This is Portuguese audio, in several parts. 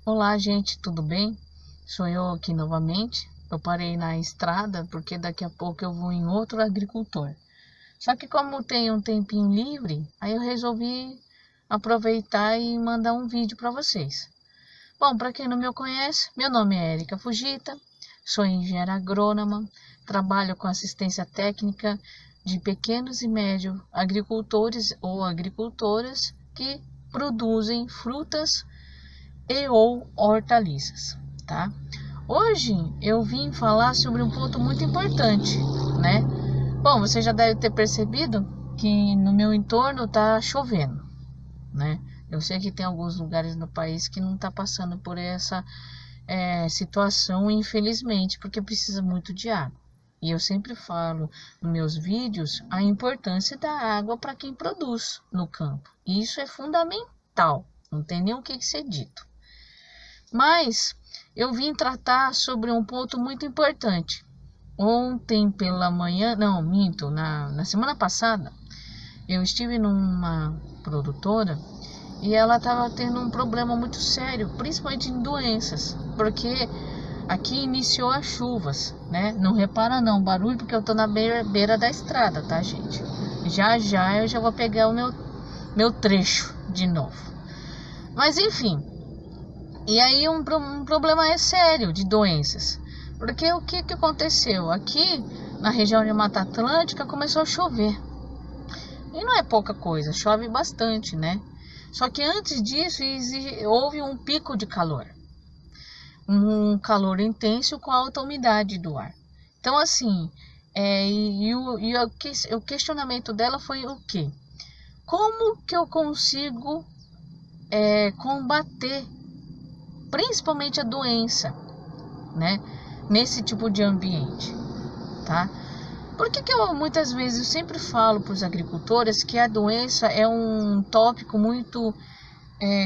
Olá, gente, tudo bem? Sou eu aqui novamente. Eu parei na estrada porque daqui a pouco eu vou em outro agricultor. Só que como tenho um tempinho livre, aí eu resolvi aproveitar e mandar um vídeo para vocês. Bom, para quem não me conhece, meu nome é Érica Fujita, sou engenheira agrônoma, trabalho com assistência técnica de pequenos e médios agricultores ou agricultoras que produzem frutas e ou hortaliças, tá? Hoje eu vim falar sobre um ponto muito importante, né? Bom, você já deve ter percebido que no meu entorno tá chovendo, né? Eu sei que tem alguns lugares no país que não tá passando por essa situação, infelizmente, porque precisa muito de água. E eu sempre falo nos meus vídeos a importância da água para quem produz no campo. E isso é fundamental, não tem nem o que ser dito. Mas eu vim tratar sobre um ponto muito importante. Ontem pela manhã, não, minto, na semana passada, eu estive numa produtora e ela estava tendo um problema muito sério, principalmente em doenças, porque aqui iniciou as chuvas, né? Não repara não, barulho, porque eu tô na beira da estrada, tá, gente? Já eu já vou pegar o meu trecho de novo. Mas enfim, e aí um problema é sério de doenças. Porque o que aconteceu? Aqui na região de Mata Atlântica começou a chover. E não é pouca coisa, chove bastante, né? Só que antes disso houve um pico de calor. Um calor intenso com alta umidade do ar. Então assim, o questionamento dela foi o quê? Como que eu consigo combater principalmente a doença, né, nesse tipo de ambiente, tá? Por que eu muitas vezes eu sempre falo para os agricultores que a doença é um tópico muito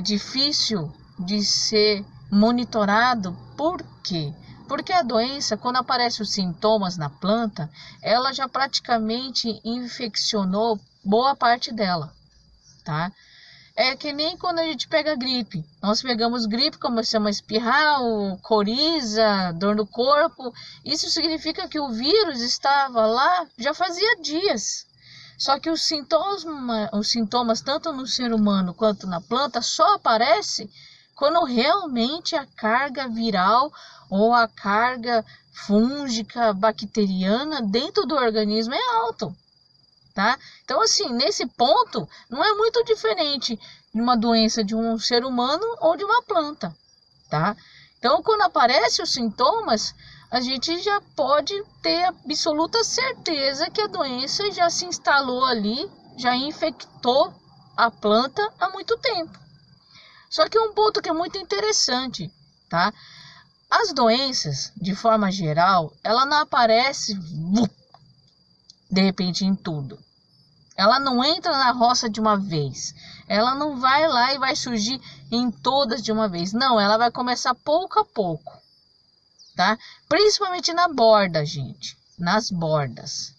difícil de ser monitorado? Por quê? Porque a doença, quando aparecem os sintomas na planta, ela já praticamente infeccionou boa parte dela, tá? É que nem quando a gente pega gripe. Nós pegamos gripe, começamos a espirrar, coriza, dor no corpo. Isso significa que o vírus estava lá já fazia dias. Só que os sintomas tanto no ser humano quanto na planta só aparecem quando realmente a carga viral ou a carga fúngica, bacteriana dentro do organismo é alta. Tá? Então, assim, nesse ponto, não é muito diferente de uma doença de um ser humano ou de uma planta, tá? Então, quando aparecem os sintomas, a gente já pode ter absoluta certeza que a doença já se instalou ali, já infectou a planta há muito tempo. Só que um ponto que é muito interessante, tá? As doenças, de forma geral, ela não aparece de repente em tudo. Ela não entra na roça de uma vez. Ela não vai lá e vai surgir em todas de uma vez. Não, ela vai começar pouco a pouco, tá? Principalmente na borda, gente. Nas bordas,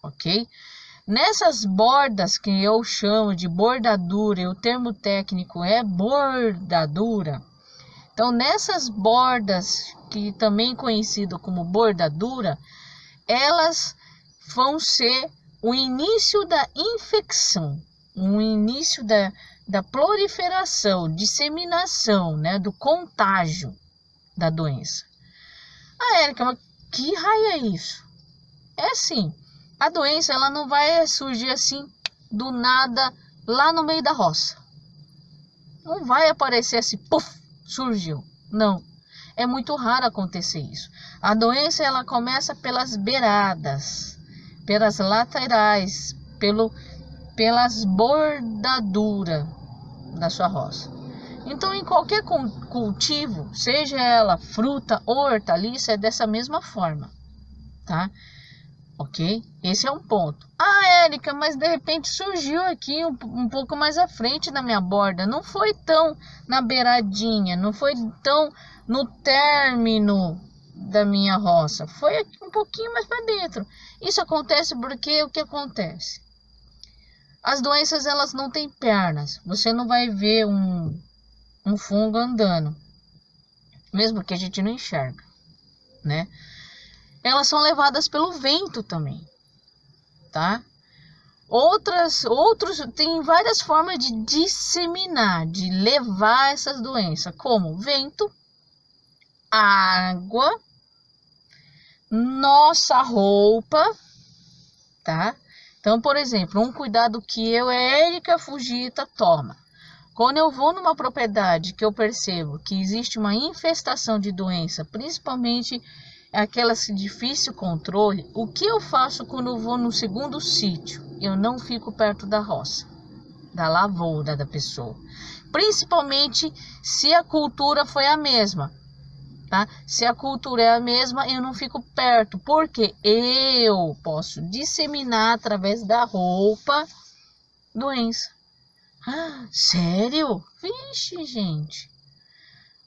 ok? Nessas bordas que eu chamo de bordadura, e o termo técnico é bordadura. Então, nessas bordas, que também conhecido como bordadura, elas vão ser o início da infecção, o início da proliferação, disseminação, né, do contágio da doença. Ah, Érica, mas que raio é isso? É assim, a doença ela não vai surgir assim do nada lá no meio da roça. Não vai aparecer assim, puf, surgiu. Não, é muito raro acontecer isso. A doença ela começa pelas beiradas, pelas laterais, pelas bordaduras da sua roça. Então, em qualquer cultivo, seja ela fruta ou hortaliça, é dessa mesma forma, tá? Ok? Esse é um ponto. Ah, Érica, mas de repente surgiu aqui um pouco mais à frente da minha borda. Não foi tão na beiradinha, não foi tão no término da minha roça, foi aqui um pouquinho mais para dentro. Isso acontece porque o que acontece? As doenças elas não têm pernas. Você não vai ver um fungo andando, mesmo que a gente não enxerga, né? Elas são levadas pelo vento também, tá? Tem várias formas de disseminar, de levar essas doenças, como vento, água, nossa roupa, tá? Então, por exemplo, um cuidado que Érica Fujita, toma. Quando eu vou numa propriedade que eu percebo que existe uma infestação de doença, principalmente aquelas de difícil controle, o que eu faço quando eu vou no segundo sítio? Eu não fico perto da roça, da lavoura da pessoa. Principalmente se a cultura foi a mesma, tá? Se a cultura é a mesma, eu não fico perto, porque eu posso disseminar através da roupa doença. Ah, sério? Vixe, gente.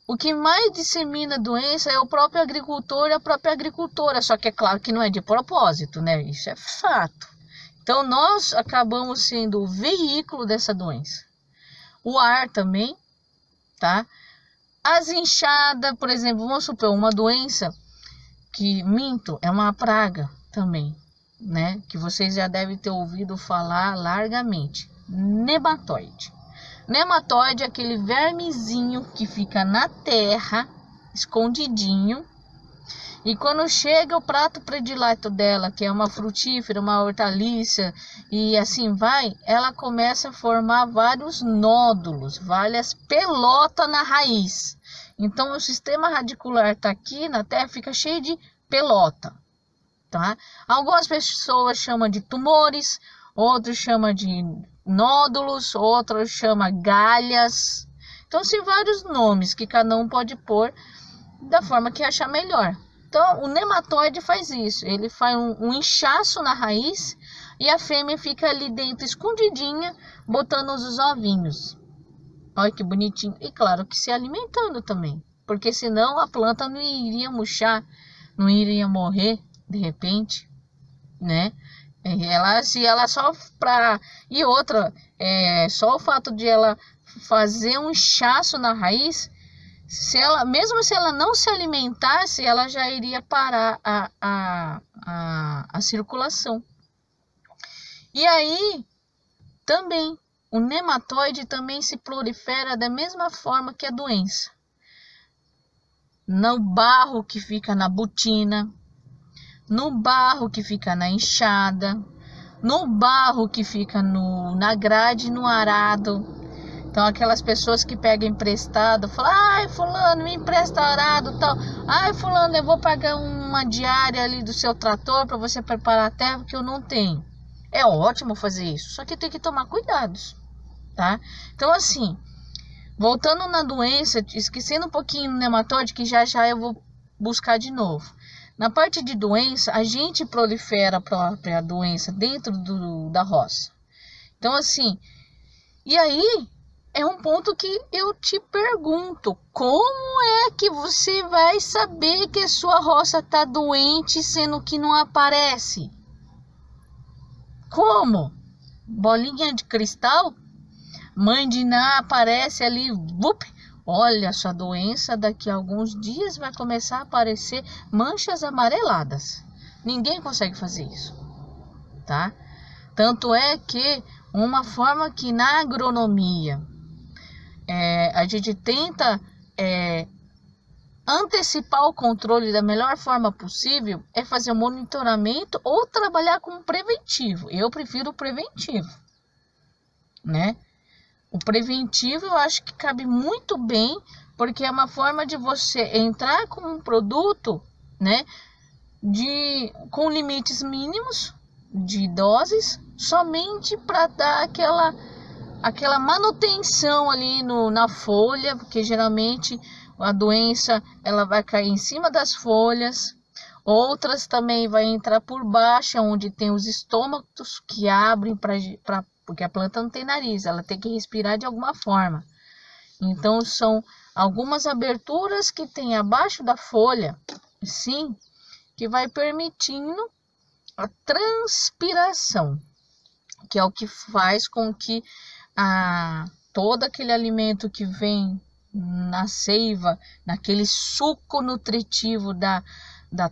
O que mais dissemina doença é o próprio agricultor e a própria agricultora. Só que é claro que não é de propósito, né? Isso é fato. Então, nós acabamos sendo o veículo dessa doença. O ar também, tá? As inchadas, por exemplo, vamos supor, uma doença que, é uma praga também, né? Que vocês já devem ter ouvido falar largamente. Nematóide. Nematóide é aquele vermezinho que fica na terra, escondidinho. E quando chega o prato predileto dela, que é uma frutífera, uma hortaliça, e assim vai, ela começa a formar vários nódulos, várias pelotas na raiz. Então, o sistema radicular está aqui na terra, fica cheio de pelota, tá? Algumas pessoas chamam de tumores, outros chamam de nódulos, outros chamam galhas. Então, são vários nomes que cada um pode pôr da forma que achar melhor. Então, o nematóide faz isso. Ele faz um inchaço na raiz e a fêmea fica ali dentro, escondidinha, botando os ovinhos. Olha que bonitinho. E claro que se alimentando também. Porque senão a planta não iria murchar, não iria morrer de repente, né? E outra, só o fato de ela fazer um inchaço na raiz, mesmo se ela não se alimentasse, ela já iria parar a circulação. E aí, também, o nematóide também se prolifera da mesma forma que a doença. No barro que fica na botina, no barro que fica na enxada, no barro que fica na grade, no arado. Então, aquelas pessoas que pegam emprestado, falam, ai, fulano, me empresta arado, tal. Ai, fulano, eu vou pagar uma diária ali do seu trator para você preparar a terra, porque eu não tenho. É ótimo fazer isso, só que tem que tomar cuidados, tá? Então, assim, voltando na doença, esquecendo um pouquinho o nematóide, que já eu vou buscar de novo. Na parte de doença, a gente prolifera a própria doença dentro da roça. Então, assim, e aí é um ponto que eu te pergunto, como é que você vai saber que a sua roça está doente, sendo que não aparece? Como? Bolinha de cristal? Mãe de Ná aparece ali, vup, olha, sua doença daqui a alguns dias vai começar a aparecer manchas amareladas. Ninguém consegue fazer isso, tá? Tanto é que uma forma que na agronomia a gente tenta antecipar o controle da melhor forma possível é fazer o monitoramento ou trabalhar com preventivo. Eu prefiro o preventivo, né? O preventivo eu acho que cabe muito bem, porque é uma forma de você entrar com um produto, né, com limites mínimos de doses, somente para dar aquela manutenção ali na folha, porque geralmente a doença ela vai cair em cima das folhas. Outras também vai entrar por baixo, onde tem os estômagos que abrem porque a planta não tem nariz, ela tem que respirar de alguma forma. Então, são algumas aberturas que tem abaixo da folha, sim, que vai permitindo a transpiração, que é o que faz com que todo aquele alimento que vem na seiva, naquele suco nutritivo da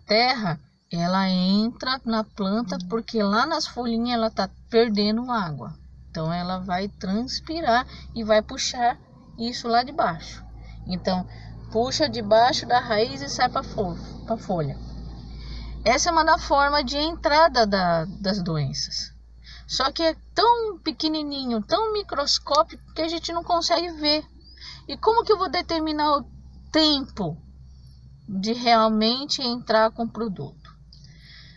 terra, ela entra na planta, porque lá nas folhinhas ela está perdendo água. Então ela vai transpirar e vai puxar isso lá de baixo. Então puxa de baixo da raiz e sai para a folha. Essa é uma da forma de entrada das doenças. Só que é tão pequenininho, tão microscópico, que a gente não consegue ver. E como que eu vou determinar o tempo de realmente entrar com o produto?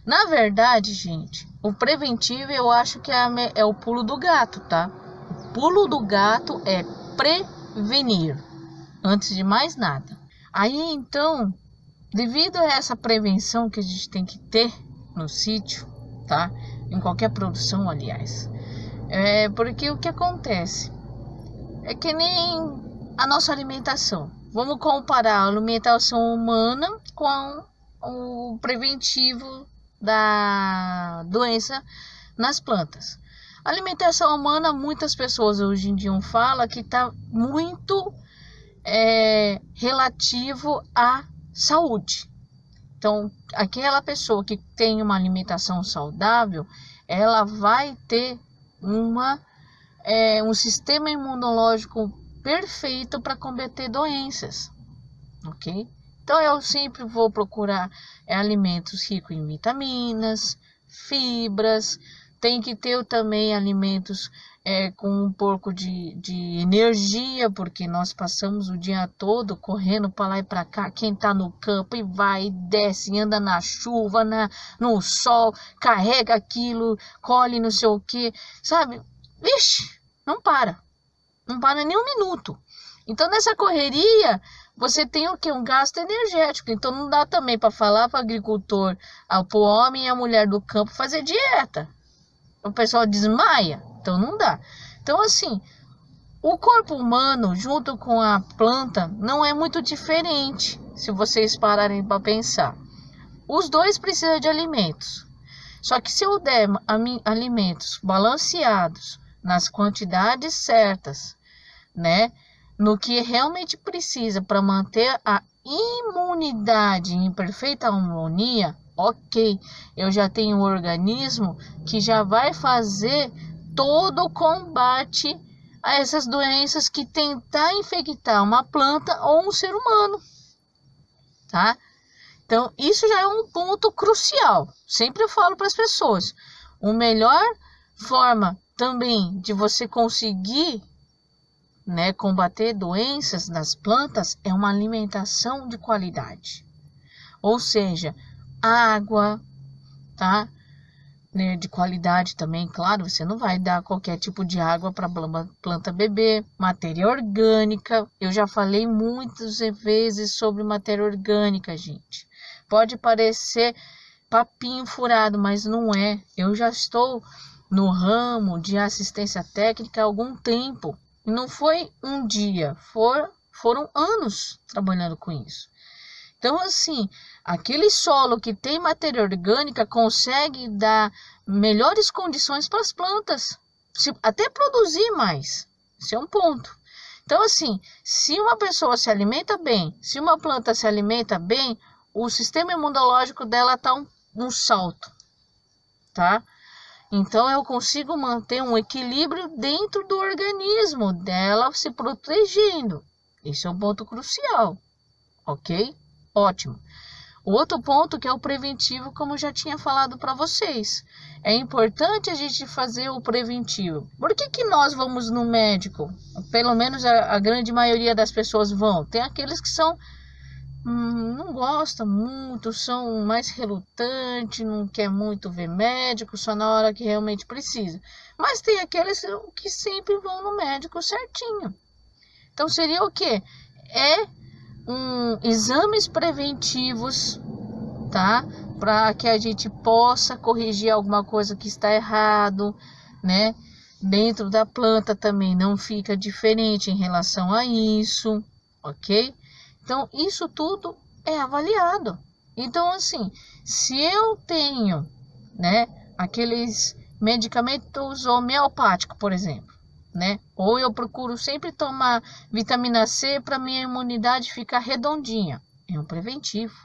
Na verdade, gente, o preventivo eu acho que é o pulo do gato, tá? O pulo do gato é prevenir, antes de mais nada. Aí, então, devido a essa prevenção que a gente tem que ter no sítio, tá? Em qualquer produção, aliás. Porque o que acontece? É que nem a nossa alimentação. Vamos comparar a alimentação humana com o preventivo da doença nas plantas. A alimentação humana, muitas pessoas hoje em dia falam que está muito relativo à saúde. Então, aquela pessoa que tem uma alimentação saudável, ela vai ter um sistema imunológico perfeito para combater doenças, ok? Então, eu sempre vou procurar alimentos ricos em vitaminas, fibras. Tem que ter também alimentos com um pouco de energia, porque nós passamos o dia todo correndo para lá e para cá. Quem está no campo e vai, e desce, anda na chuva, no sol, carrega aquilo, colhe não sei o que, sabe? Vixe, não para nem um minuto. Então, nessa correria, você tem o que? Um gasto energético. Então, não dá também para falar para o agricultor, para o homem e a mulher do campo fazer dieta. O pessoal desmaia. Então, não dá. Então, assim, o corpo humano, junto com a planta, não é muito diferente, se vocês pararem para pensar. Os dois precisam de alimentos. Só que se eu der alimentos balanceados, nas quantidades certas, né? No que realmente precisa para manter a imunidade em perfeita harmonia, ok, eu já tenho um organismo que já vai fazer todo o combate a essas doenças que tentar infectar uma planta ou um ser humano, tá? Então, isso já é um ponto crucial. Sempre eu falo para as pessoas, a melhor forma também de você conseguir combater doenças nas plantas é uma alimentação de qualidade. Ou seja, água, tá? De qualidade também, claro, você não vai dar qualquer tipo de água para a planta beber. Matéria orgânica, eu já falei muitas vezes sobre matéria orgânica, gente. Pode parecer papinho furado, mas não é. Eu já estou no ramo de assistência técnica há algum tempo. E não foi um dia, foram anos trabalhando com isso. Então, assim, aquele solo que tem matéria orgânica consegue dar melhores condições para as plantas, até produzir mais. Esse é um ponto. Então, assim, se uma pessoa se alimenta bem, se uma planta se alimenta bem, o sistema imunológico dela está um salto, tá? Então, eu consigo manter um equilíbrio dentro do organismo dela se protegendo. Esse é um ponto crucial, ok? Ótimo. O outro ponto que é o preventivo, como eu já tinha falado para vocês. É importante a gente fazer o preventivo. Por que nós vamos no médico? Pelo menos a grande maioria das pessoas vão. Tem aqueles que não gostam muito, são mais relutantes, não quer muito ver médico, só na hora que realmente precisa. Mas tem aqueles que sempre vão no médico certinho. Então seria o quê? Exames preventivos, tá? Para que a gente possa corrigir alguma coisa que está errado, né? Dentro da planta também não fica diferente em relação a isso, ok? Então, isso tudo é avaliado. Então, assim, se eu tenho, aqueles medicamentos homeopáticos, por exemplo, né? Ou eu procuro sempre tomar vitamina C para minha imunidade ficar redondinha. É um preventivo.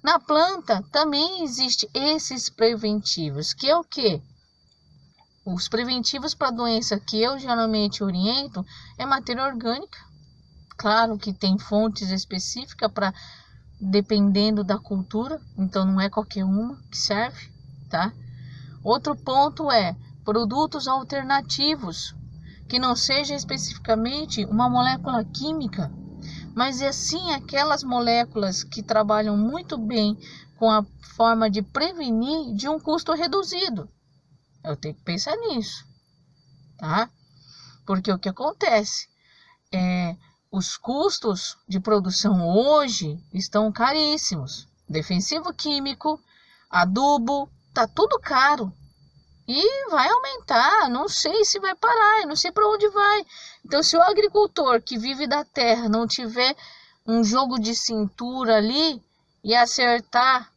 Na planta também existe esses preventivos, que é o quê? Os preventivos para doença que eu geralmente oriento é matéria orgânica. Claro que tem fontes específicas para dependendo da cultura, então não é qualquer uma que serve, tá? Outro ponto é produtos alternativos, que não seja especificamente uma molécula química, mas é sim aquelas moléculas que trabalham muito bem com a forma de prevenir de um custo reduzido. Eu tenho que pensar nisso, tá? Porque o que acontece os custos de produção hoje estão caríssimos. Defensivo químico, adubo, tá tudo caro. E vai aumentar, não sei se vai parar, eu não sei para onde vai. Então, se o agricultor que vive da terra não tiver um jogo de cintura ali e acertar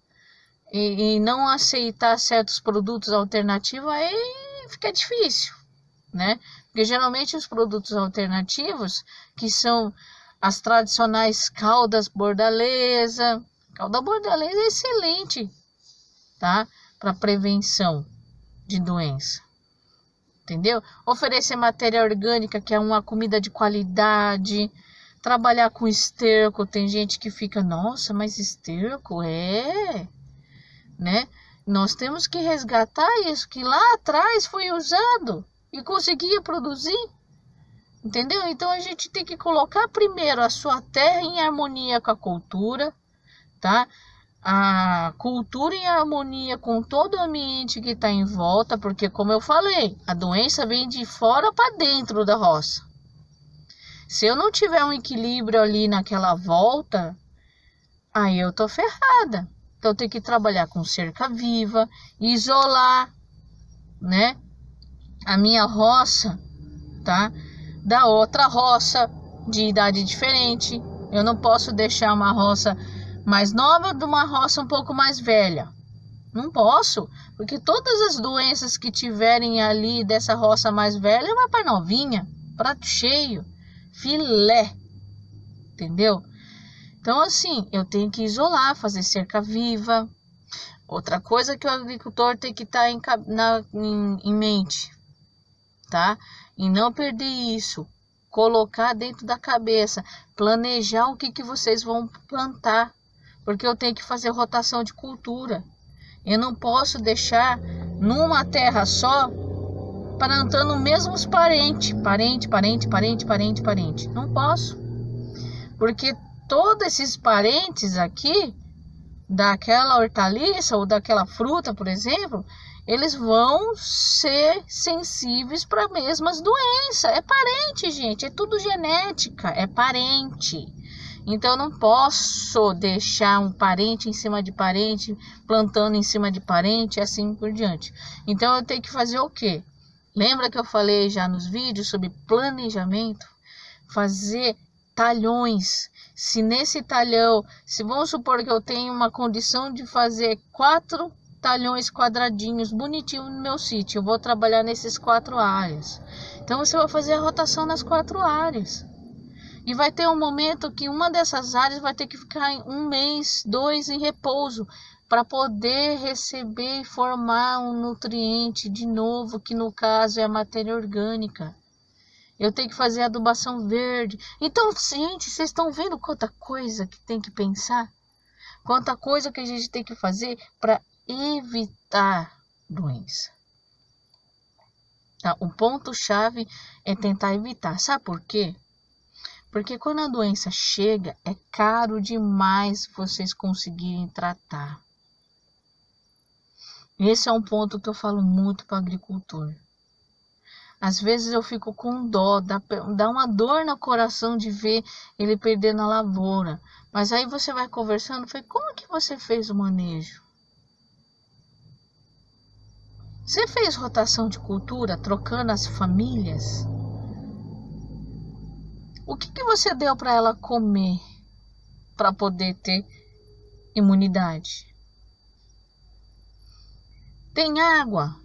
e não aceitar certos produtos alternativos, aí fica difícil, né? Porque geralmente os produtos alternativos, que são as tradicionais calda bordaleza é excelente, tá? Para prevenção de doença, entendeu? Oferecer matéria orgânica, que é uma comida de qualidade, trabalhar com esterco. Tem gente que fica, nossa, mas esterco né? Nós temos que resgatar isso que lá atrás foi usado e conseguia produzir, entendeu? Então a gente tem que colocar primeiro a sua terra em harmonia com a cultura, tá? A cultura em harmonia com todo o ambiente que está em volta, porque como eu falei, a doença vem de fora para dentro da roça. Se eu não tiver um equilíbrio ali naquela volta, aí eu tô ferrada. Então tem que trabalhar com cerca viva, isolar, né, a minha roça, tá, da outra roça de idade diferente. Eu não posso deixar uma roça mais nova de uma roça um pouco mais velha. Não posso, porque todas as doenças que tiverem ali dessa roça mais velha vai para novinha, prato cheio, filé, entendeu? Então assim, eu tenho que isolar, fazer cerca viva. Outra coisa que o agricultor tem que estar em mente, tá? E não perder isso, colocar dentro da cabeça, planejar o que vocês vão plantar, porque eu tenho que fazer rotação de cultura. Eu não posso deixar numa terra só plantando os mesmos parente. Não posso, porque todos esses parentes aqui daquela hortaliça ou daquela fruta, por exemplo, eles vão ser sensíveis para as mesmas doenças. É parente, gente, é tudo genética, é parente. Então eu não posso deixar um parente em cima de parente, plantando em cima de parente, e assim por diante. Então eu tenho que fazer o quê? Lembra que eu falei já nos vídeos sobre planejamento? Fazer talhões. Se nesse talhão, se vamos supor que eu tenho uma condição de fazer 4 talhões quadradinhos bonitinhos no meu sítio, eu vou trabalhar nesses 4 áreas. Então você vai fazer a rotação nas 4 áreas. E vai ter um momento que uma dessas áreas vai ter que ficar 1 mês, 2 em repouso, para poder receber e formar um nutriente de novo, que no caso é a matéria orgânica. Eu tenho que fazer adubação verde. Então, gente, vocês estão vendo quanta coisa que tem que pensar? Quanta coisa que a gente tem que fazer para evitar doença. Tá? O ponto-chave é tentar evitar. Sabe por quê? Porque quando a doença chega, é caro demais vocês conseguirem tratar. Esse é um ponto que eu falo muito para o agricultor. Às vezes eu fico com dó, dá uma dor no coração de ver ele perdendo a lavoura. Mas aí você vai conversando, como que você fez o manejo? Você fez rotação de cultura, trocando as famílias? O que você deu para ela comer para poder ter imunidade? Tem água?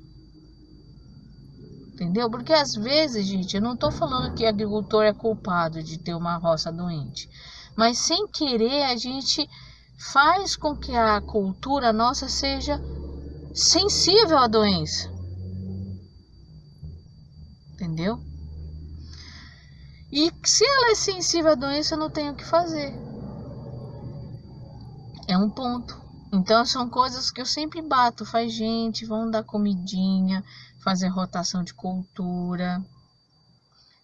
Entendeu? Porque às vezes, gente, eu não tô falando que agricultor é culpado de ter uma roça doente, mas sem querer a gente faz com que a cultura nossa seja sensível à doença. Entendeu? E se ela é sensível à doença, eu não tenho o que fazer. É um ponto. Então são coisas que eu sempre bato. Faz, gente, vamos dar comidinha, fazer rotação de cultura,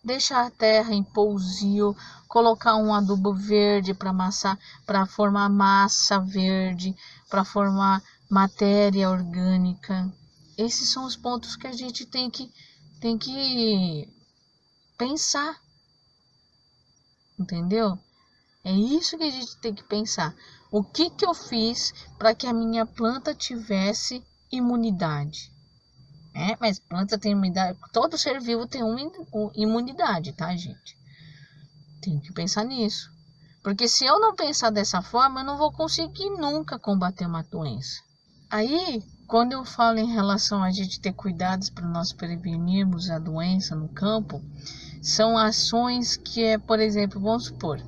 deixar a terra em pousio, colocar um adubo verde para formar massa verde, para formar matéria orgânica. Esses são os pontos que a gente tem que pensar. Entendeu? É isso que a gente tem que pensar. O que que eu fiz para que a minha planta tivesse imunidade? Mas planta tem imunidade. Todo ser vivo tem uma imunidade, tá, gente? Tem que pensar nisso. Porque se eu não pensar dessa forma, eu não vou conseguir nunca combater uma doença. Aí, quando eu falo em relação a gente ter cuidados para nós prevenirmos a doença no campo, são ações que por exemplo, vamos supor,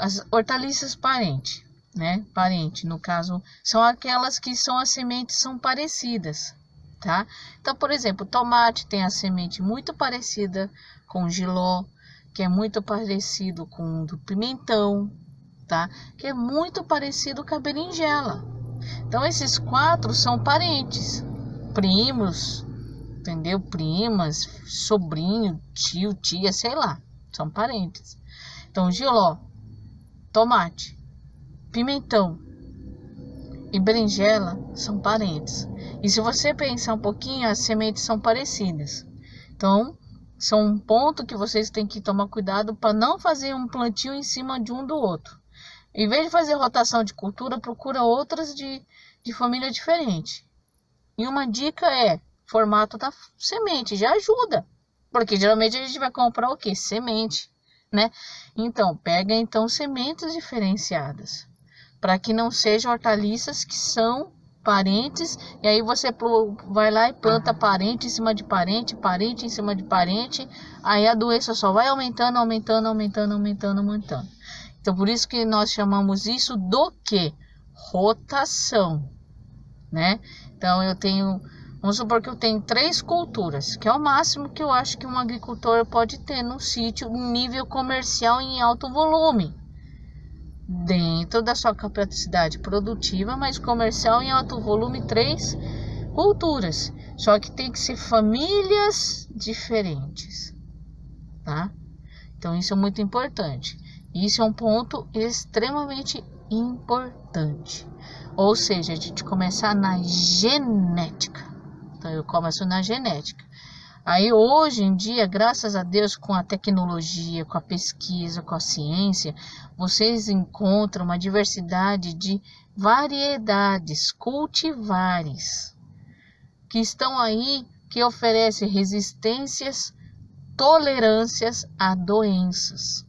as hortaliças parente, né? Parente, no caso, são aquelas que as sementes são parecidas, tá? Então, por exemplo, o tomate tem a semente muito parecida com o jiló, que é muito parecido com o do pimentão, tá? Que é muito parecido com a berinjela. Então, esses 4 são parentes, primos, entendeu? Primas, sobrinho, tio, tia, sei lá, são parentes. Então, jiló, tomate, pimentão e berinjela são parentes. E se você pensar um pouquinho, as sementes são parecidas. Então, são um ponto que vocês têm que tomar cuidado para não fazer um plantio em cima de um do outro. Em vez de fazer rotação de cultura, procura outras de família diferente. E uma dica é formato da semente, já ajuda. Porque geralmente a gente vai comprar o quê? Semente, né? Então, pega sementes diferenciadas. Para que não sejam hortaliças que são parentes. E aí você vai lá e planta parente em cima de parente, parente em cima de parente. Aí a doença só vai aumentando, aumentando, aumentando, aumentando, aumentando. Então, por isso que nós chamamos isso do quê? Rotação, né? Então, vamos supor que eu tenho 3 culturas, que é o máximo que eu acho que um agricultor pode ter no sítio, em nível comercial em alto volume. Dentro da sua capacidade produtiva, mas comercial em alto volume, 3 culturas. Só que tem que ser famílias diferentes, tá? Então, isso é muito importante. Isso é um ponto extremamente importante. Ou seja, a gente começar na genética. Então, eu começo na genética. Aí, hoje em dia, graças a Deus, com a tecnologia, com a pesquisa, com a ciência, vocês encontram uma diversidade de variedades cultivares que estão aí, que oferecem resistências, tolerâncias a doenças.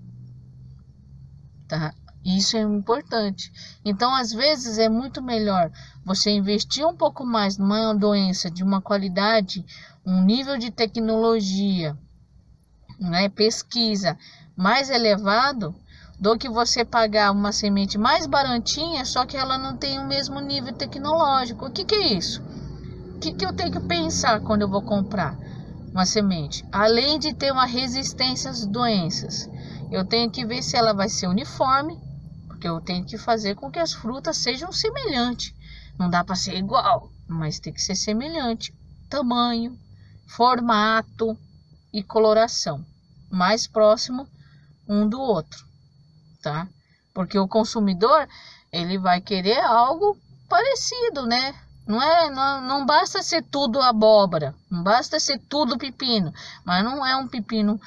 Tá? Isso é importante. Então, às vezes, é muito melhor você investir um pouco mais numa doença de uma qualidade, um nível de tecnologia, né, pesquisa mais elevado, do que você pagar uma semente mais baratinha, só que ela não tem o mesmo nível tecnológico. O que é isso? O que eu tenho que pensar quando eu vou comprar uma semente? Além de ter uma resistência às doenças, eu tenho que ver se ela vai ser uniforme, porque eu tenho que fazer com que as frutas sejam semelhantes. Não dá para ser igual, mas tem que ser semelhante. Tamanho, formato e coloração. Mais próximo um do outro, tá? Porque o consumidor, ele vai querer algo parecido, né? Não basta ser tudo abóbora, não basta ser tudo pepino, mas não é um pepino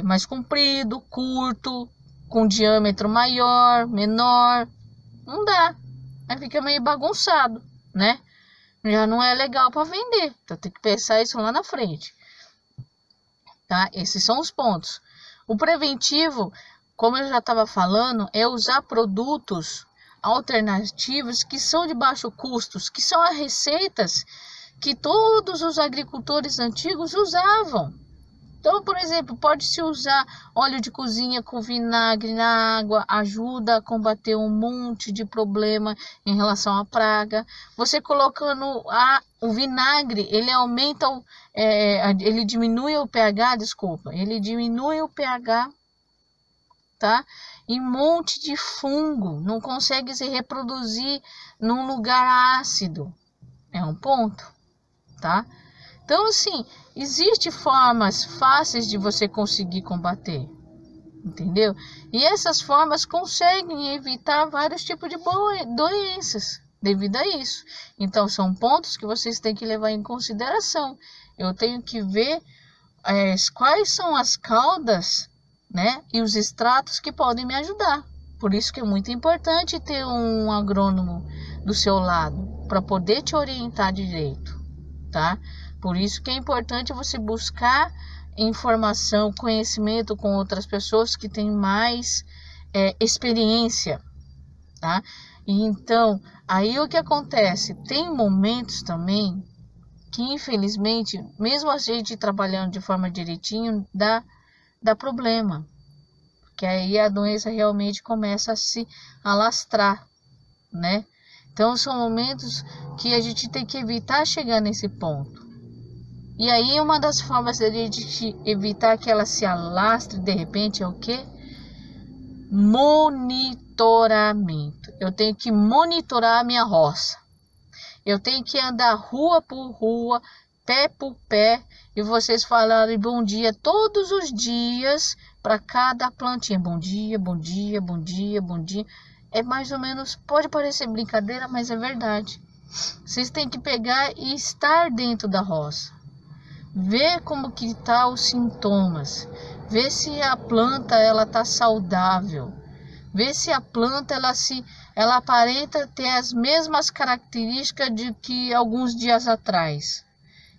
mais comprido, curto, com diâmetro maior, menor, não dá, aí fica meio bagunçado, né? Já não é legal para vender, então tem que pensar isso lá na frente, tá? Esses são os pontos. O preventivo, como eu já estava falando, é usar produtos alternativos que são de baixo custo, que são as receitas que todos os agricultores antigos usavam. Então, por exemplo, pode-se usar óleo de cozinha com vinagre na água, ajuda a combater um monte de problema em relação à praga. Você colocando o vinagre, ele aumenta, ele diminui o pH, ele diminui o pH, tá? E um monte de fungo não consegue se reproduzir num lugar ácido. É um ponto, tá? Então, assim, existem formas fáceis de você conseguir combater, entendeu? E essas formas conseguem evitar vários tipos de doenças devido a isso. Então, são pontos que vocês têm que levar em consideração. Eu tenho que ver quais são as caudas, né, e os extratos que podem me ajudar. Por isso que é muito importante ter um agrônomo do seu lado para poder te orientar direito, tá? Por isso que é importante você buscar informação, conhecimento com outras pessoas que têm mais experiência, tá? E então, aí o que acontece? Tem momentos também que, infelizmente, mesmo a gente trabalhando de forma direitinho, dá problema. Que aí a doença realmente começa a se alastrar, né? Então, são momentos que a gente tem que evitar chegar nesse ponto. E aí, uma das formas de a gente evitar que ela se alastre de repente é o quê? Monitoramento. Eu tenho que monitorar a minha roça. Eu tenho que andar rua por rua, pé por pé, e vocês falarem bom dia todos os dias para cada plantinha. Bom dia, bom dia, bom dia, bom dia. É mais ou menos, pode parecer brincadeira, mas é verdade. Vocês têm que pegar e estar dentro da roça. Ver como que tá os sintomas, ver se a planta ela tá saudável, ver se a planta ela aparenta ter as mesmas características de que alguns dias atrás,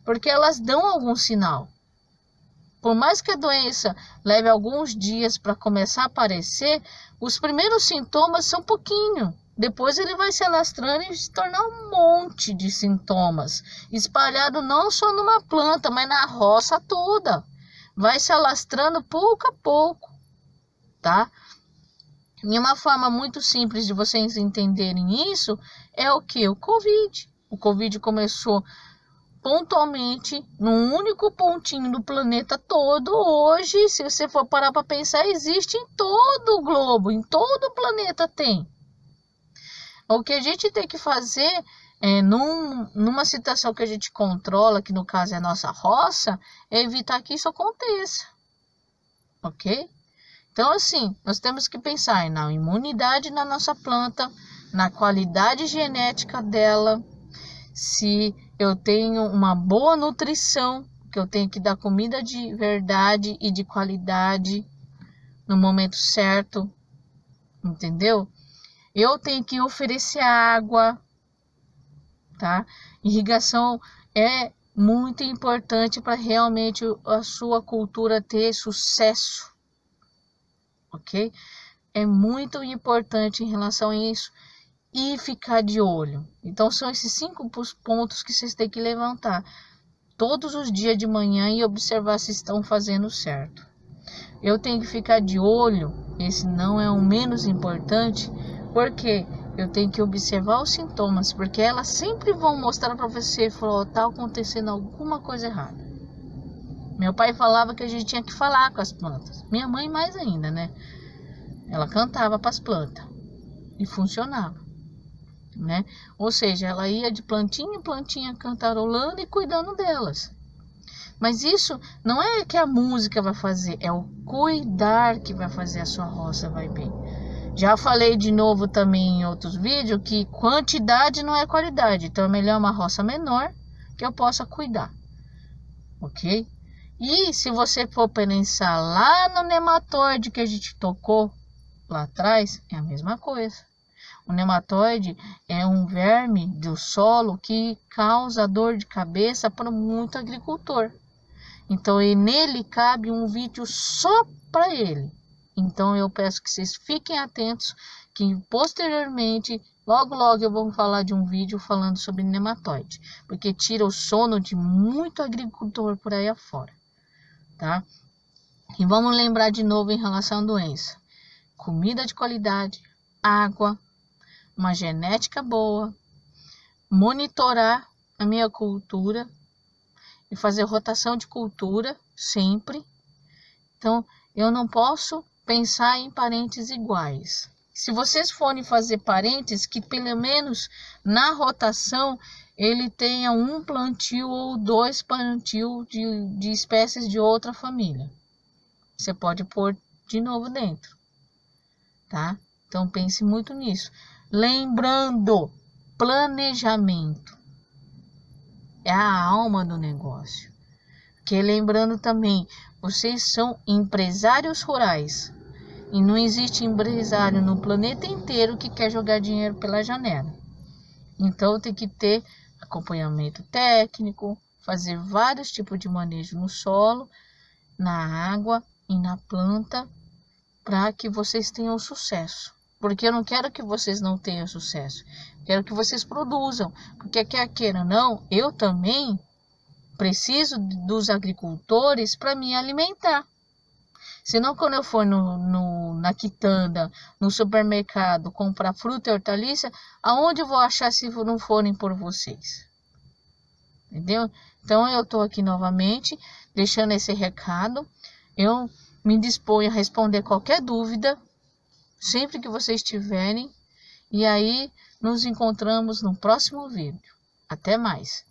porque elas dão algum sinal. Por mais que a doença leve alguns dias para começar a aparecer, os primeiros sintomas são pouquinho. Depois ele vai se alastrando e se tornar um monte de sintomas, espalhado não só numa planta, mas na roça toda. Vai se alastrando pouco a pouco, tá? E uma forma muito simples de vocês entenderem isso é o que? O Covid. O Covid começou pontualmente num único pontinho do planeta todo. Hoje, se você for parar para pensar, existe em todo o globo, em todo o planeta tem. O que a gente tem que fazer numa situação que a gente controla, que no caso é a nossa roça, é evitar que isso aconteça, ok? Então, assim, nós temos que pensar na imunidade na nossa planta, na qualidade genética dela, se eu tenho uma boa nutrição, que eu tenho que dar comida de verdade e de qualidade no momento certo, entendeu? Eu tenho que oferecer água, tá? Irrigação é muito importante para realmente a sua cultura ter sucesso, ok? É muito importante em relação a isso e ficar de olho. Então, são esses 5 pontos que vocês têm que levantar todos os dias de manhã e observar se estão fazendo certo. Eu tenho que ficar de olho, esse não é o menos importante, porque eu tenho que observar os sintomas, porque elas sempre vão mostrar para você, falou, tá acontecendo alguma coisa errada. Meu pai falava que a gente tinha que falar com as plantas. Minha mãe mais ainda, né? Ela cantava para as plantas e funcionava, né? Ou seja, ela ia de plantinha em plantinha cantarolando e cuidando delas. Mas isso não é que a música vai fazer, é o cuidar que vai fazer a sua roça vai bem. Já falei de novo também em outros vídeos que quantidade não é qualidade. Então é melhor uma roça menor que eu possa cuidar, ok? E se você for pensar lá no nematóide que a gente tocou lá atrás, é a mesma coisa. O nematóide é um verme do solo que causa dor de cabeça para muito agricultor. Então nele cabe um vídeo só para ele. Então eu peço que vocês fiquem atentos, que posteriormente, logo eu vou falar de um vídeo falando sobre nematóide, porque tira o sono de muito agricultor por aí afora, tá? E vamos lembrar de novo em relação à doença: comida de qualidade, água, uma genética boa, monitorar a minha cultura e fazer rotação de cultura sempre. Então, eu não posso pensar em parentes iguais. Se vocês forem fazer parentes, que pelo menos na rotação ele tenha um plantio ou 2 plantios de espécies de outra família. Você pode pôr de novo dentro, tá? Então pense muito nisso. Lembrando, planejamento é a alma do negócio. Porque lembrando também, vocês são empresários rurais e não existe empresário no planeta inteiro que quer jogar dinheiro pela janela. Então tem que ter acompanhamento técnico, fazer vários tipos de manejo no solo, na água e na planta, para que vocês tenham sucesso. Porque eu não quero que vocês não tenham sucesso, quero que vocês produzam, porque quer queira ou não, eu também preciso dos agricultores para me alimentar. Senão, quando eu for na quitanda, no supermercado, comprar fruta e hortaliça, aonde eu vou achar se não forem por vocês? Entendeu? Então, eu estou aqui novamente, deixando esse recado. Eu me disponho a responder qualquer dúvida, sempre que vocês tiverem. E aí, nos encontramos no próximo vídeo. Até mais!